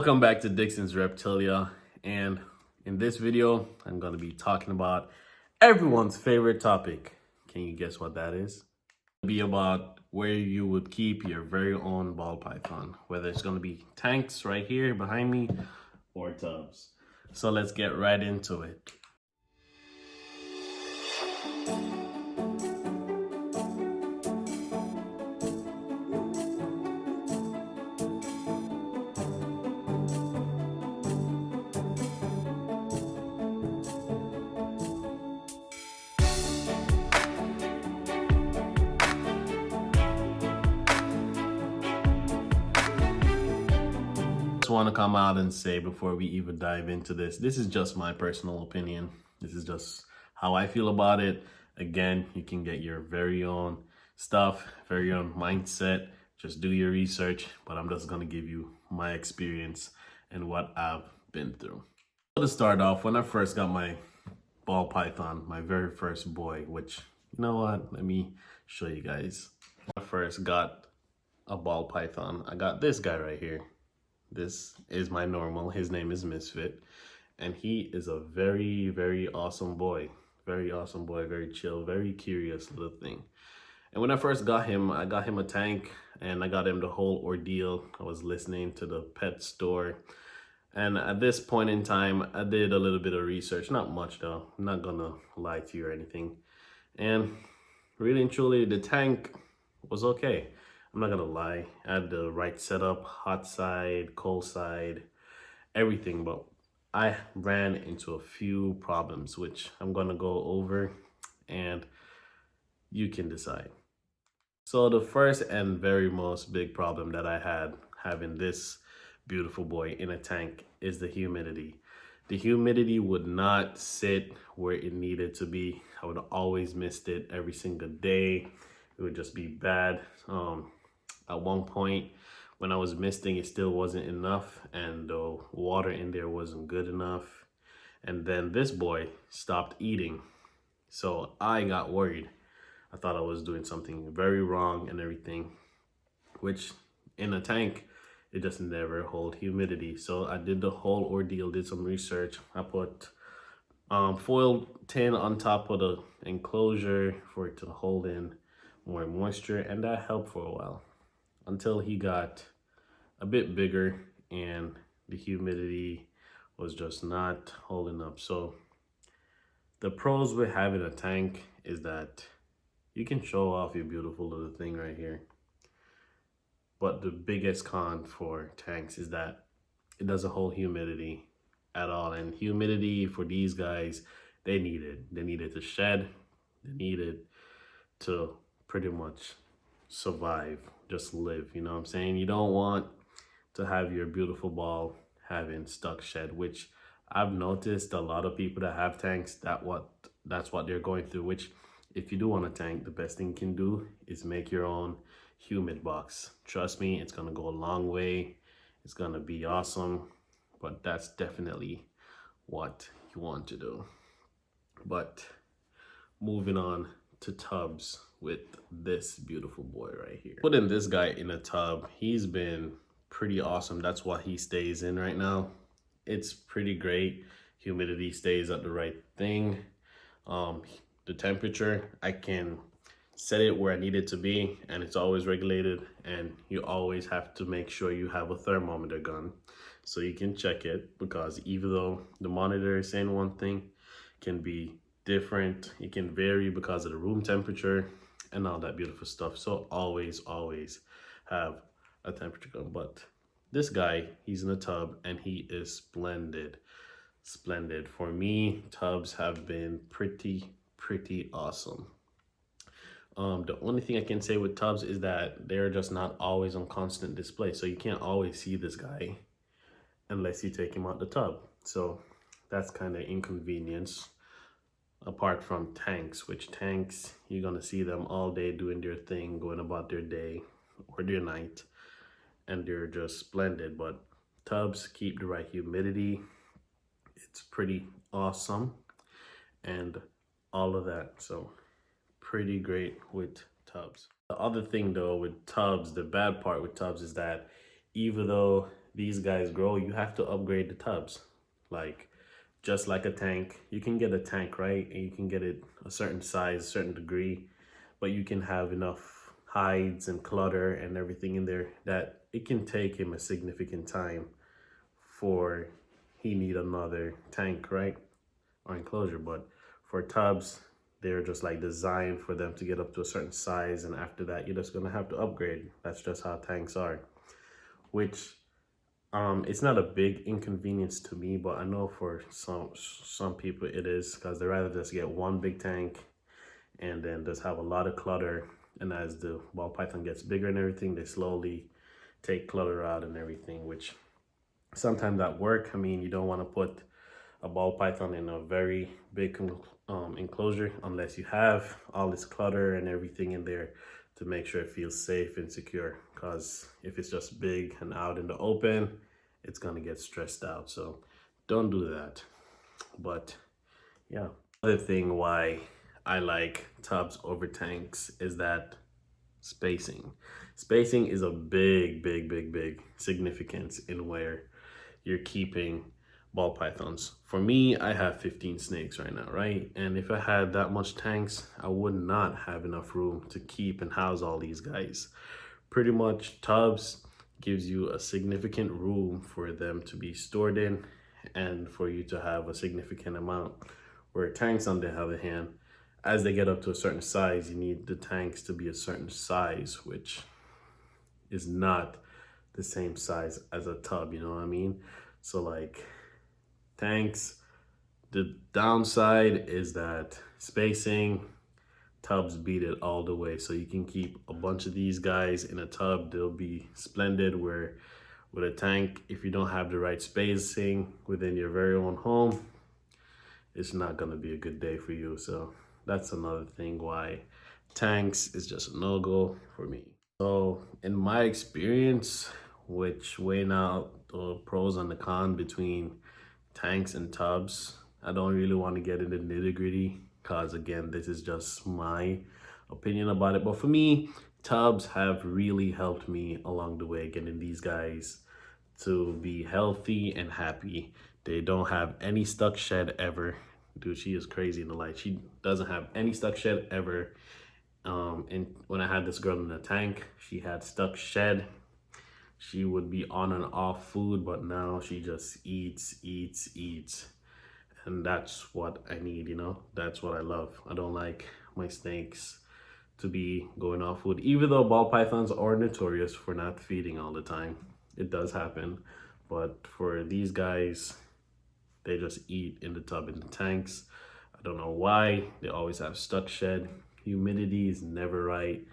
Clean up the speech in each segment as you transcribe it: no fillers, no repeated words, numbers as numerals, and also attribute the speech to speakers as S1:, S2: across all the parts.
S1: Welcome back to Dixon's Reptilia, and in this video I'm going to be talking about everyone's favorite topic. Can you guess what that is? It'll be about where you would keep your very own ball python, whether it's going to be tanks right here behind me or tubs. So let's get right into it. Want to come out and say before we even dive into this is just my personal opinion. This is just how I feel about it. Again, you can get your very own stuff, very own mindset. Just do your research, but I'm just going to give you my experience and what I've been through. To start off, when I first got my ball python, my very first boy, which, you know what, let me show you guys. When I first got a ball python, I got this guy right here. This is my normal. His name is Misfit, and he is a very, very awesome boy. Very awesome boy, very chill, very curious little thing. And when I first got him, I got him a tank, and I got him the whole ordeal. I was listening to the pet store, and at this point in time, I did a little bit of research. Not much though, I'm not gonna lie to you or anything. And really and truly, the tank was okay. I'm not gonna lie, I had the right setup, hot side, cold side, everything, but I ran into a few problems, which I'm gonna go over and you can decide. So the first and very most big problem that I had having this beautiful boy in a tank is the humidity. The humidity would not sit where it needed to be. I would always miss it every single day. It would just be bad. At one point when I was misting, it still wasn't enough, and the water in there wasn't good enough. And then this boy stopped eating, so I got worried. I thought I was doing something very wrong and everything, which in a tank, it just never hold humidity. So I did the whole ordeal, did some research. I put foil tin on top of the enclosure for it to hold in more moisture, and that helped for a while, until he got a bit bigger and the humidity was just not holding up. So the pros with having a tank is that you can show off your beautiful little thing right here. But the biggest con for tanks is that it doesn't hold humidity at all. And humidity for these guys, they need it. They need it to shed. They need it to pretty much survive, just live, you know what I'm saying? You don't want to have your beautiful ball having stuck shed, which I've noticed a lot of people that have tanks, that's what they're going through. Which, if you do want a tank, the best thing you can do is make your own humid box. Trust me, it's gonna go a long way. It's gonna be awesome, but that's definitely what you want to do. But moving on to tubs with this beautiful boy right here. Putting this guy in a tub, he's been pretty awesome. That's what he stays in right now. It's pretty great. Humidity stays at the right thing. The temperature, I can set it where I need it to be, and it's always regulated. And you always have to make sure you have a thermometer gun so you can check it, because even though the monitor is saying one thing, can be different. It can vary because of the room temperature and all that beautiful stuff. So always have a temperature gun. But this guy, he's in a tub and he is splendid. For me, tubs have been pretty awesome. The only thing I can say with tubs is that they're just not always on constant display, so you can't always see this guy unless you take him out the tub. So that's kind of inconvenience. Apart from tanks, which tanks, you're gonna see them all day doing their thing, going about their day or their night, and they're just splendid. But tubs keep the right humidity. It's pretty awesome and all of that. So pretty great with tubs. The other thing though with tubs, the bad part with tubs is that even though these guys grow, you have to upgrade the tubs. Like, just like a tank, you can get a tank, right? And you can get it a certain size, certain degree, but you can have enough hides and clutter and everything in there that it can take him a significant time for he need another tank, right? Or enclosure. But for tubs, they're just like designed for them to get up to a certain size, and after that you're just gonna have to upgrade. That's just how tanks are. Which it's not a big inconvenience to me, but I know for some people it is, because they rather just get one big tank and then just have a lot of clutter. And as the ball python gets bigger and everything, they slowly take clutter out and everything, which sometimes at work, I mean, you don't want to put a ball python in a very big enclosure unless you have all this clutter and everything in there to make sure it feels safe and secure. Because if it's just big and out in the open, it's gonna get stressed out. So don't do that. But yeah, other thing why I like tubs over tanks is that spacing. Spacing is a big significance in where you're keeping ball pythons. For me, I have 15 snakes right now, right? And if I had that much tanks, I would not have enough room to keep and house all these guys. Pretty much tubs gives you a significant room for them to be stored in and for you to have a significant amount. Where tanks, on the other hand, as they get up to a certain size, you need the tanks to be a certain size, which is not the same size as a tub, you know what I mean? So like tanks, the downside is that spacing, tubs beat it all the way. So you can keep a bunch of these guys in a tub, they'll be splendid. Where with a tank, if you don't have the right spacing within your very own home, it's not gonna be a good day for you. So that's another thing why tanks is just a no-go for me. So in my experience, which weighing out the pros and the cons between tanks and tubs, I don't really want to get into nitty-gritty because again, this is just my opinion about it. But for me, tubs have really helped me along the way, getting these guys to be healthy and happy. They don't have any stuck shed ever. Dude, she is crazy in the light. She doesn't have any stuck shed ever. And when I had this girl in the tank, she had stuck shed. She would be on and off food, but now she just eats. And that's what I need, you know? That's what I love. I don't like my snakes to be going off food. Even though ball pythons are notorious for not feeding all the time. It does happen. But for these guys, they just eat in the tub, in the tanks. I don't know why. They always have stuck shed. Humidity is never right.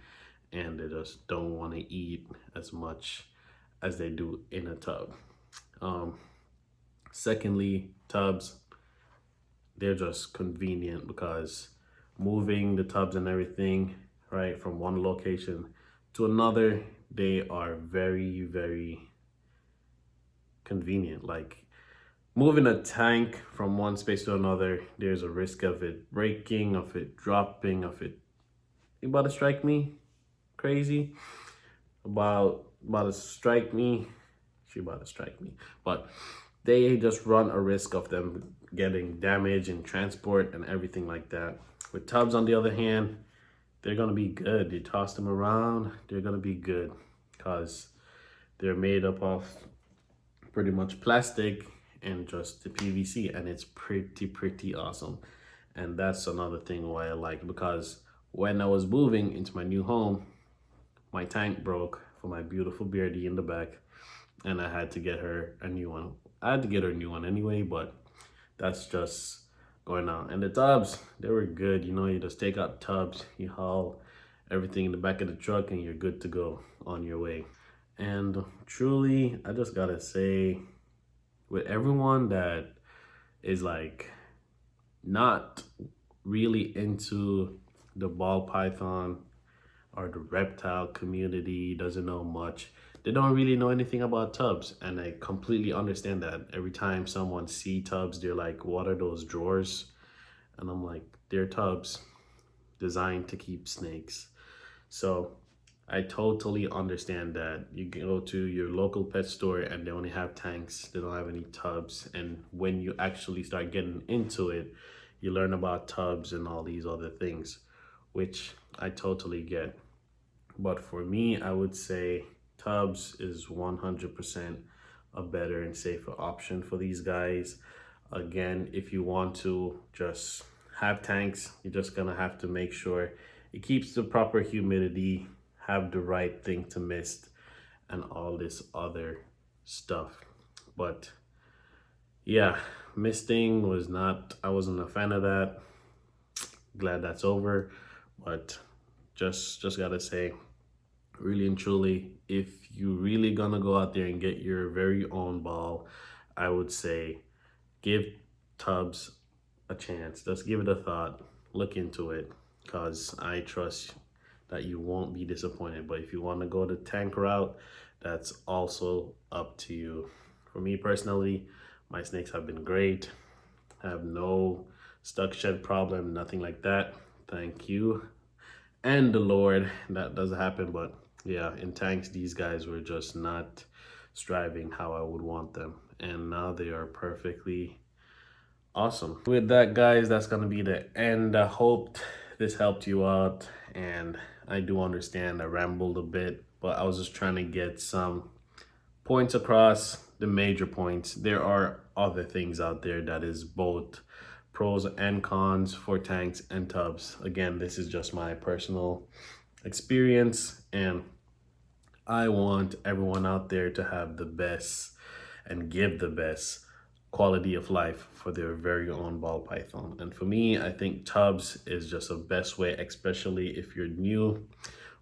S1: And they just don't want to eat as much as they do in a tub. Secondly, tubs, they're just convenient because moving the tubs and everything, right, from one location to another, they are very convenient. Like moving a tank from one space to another, there's a risk of it breaking, of it dropping, of it. You about to strike me? Crazy? About to strike me? She about to strike me. But they just run a risk of them getting damaged in transport and everything like that. With tubs, on the other hand, they're gonna be good. You toss them around, they're gonna be good because they're made up of pretty much plastic and just the PVC, and it's pretty awesome. And that's another thing why I like, because when I was moving into my new home, my tank broke for my beautiful Beardy in the back, and I had to get her a new one. I had to get her a new one anyway, but that's just going on. And the tubs, they were good. You know, you just take out tubs, you haul everything in the back of the truck, and you're good to go on your way. And truly, I just gotta say, with everyone that is like not really into the ball python or the reptile community, doesn't know much, they don't really know anything about tubs. And I completely understand that. Every time someone see tubs, they're like, what are those drawers? And I'm like, they're tubs designed to keep snakes. So I totally understand that. You go to your local pet store and they only have tanks, they don't have any tubs. And when you actually start getting into it, you learn about tubs and all these other things, which I totally get. But for me, I would say tubs is 100% a better and safer option for these guys. Again, if you want to just have tanks, you're just gonna have to make sure it keeps the proper humidity, have the right thing to mist, and all this other stuff. But yeah, misting was not, I wasn't a fan of that. Glad that's over. But just gotta say, really and truly, if you really gonna go out there and get your very own ball, I would say give tubs a chance. Just give it a thought, look into it, because I trust that you won't be disappointed. But if you want to go the tank route, that's also up to you. For me personally, my snakes have been great. I have no stuck shed problem, nothing like that. Thank you and the Lord that does happen. But yeah, in tanks, these guys were just not striving how I would want them, and now they are perfectly awesome. With that, guys, that's gonna be the end. I hope this helped you out, and I do understand I rambled a bit, but I was just trying to get some points across, the major points. There are other things out there that is both pros and cons for tanks and tubs. Again, this is just my personal experience, and I want everyone out there to have the best and give the best quality of life for their very own ball python. And for me, I think tubs is just the best way, especially if you're new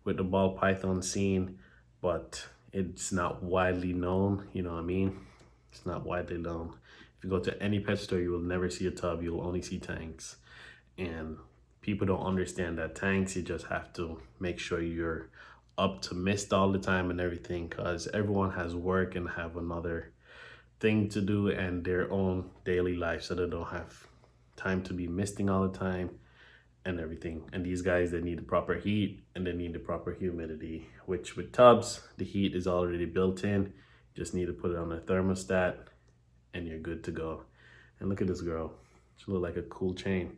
S1: with the ball python scene, but it's not widely known, you know what I mean? It's not widely known. If you go to any pet store, you will never see a tub, you'll only see tanks. And people don't understand that tanks, you just have to make sure you're up to mist all the time and everything, because everyone has work and have another thing to do and their own daily life, so they don't have time to be misting all the time and everything. And these guys, they need the proper heat and they need the proper humidity, which with tubs, the heat is already built in. You just need to put it on a thermostat and you're good to go. And look at this girl, she look like a cool chain.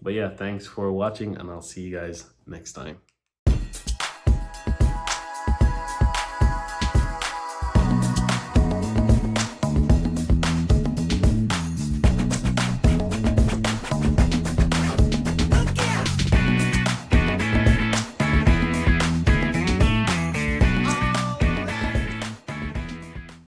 S1: But yeah, thanks for watching, and I'll see you guys next time.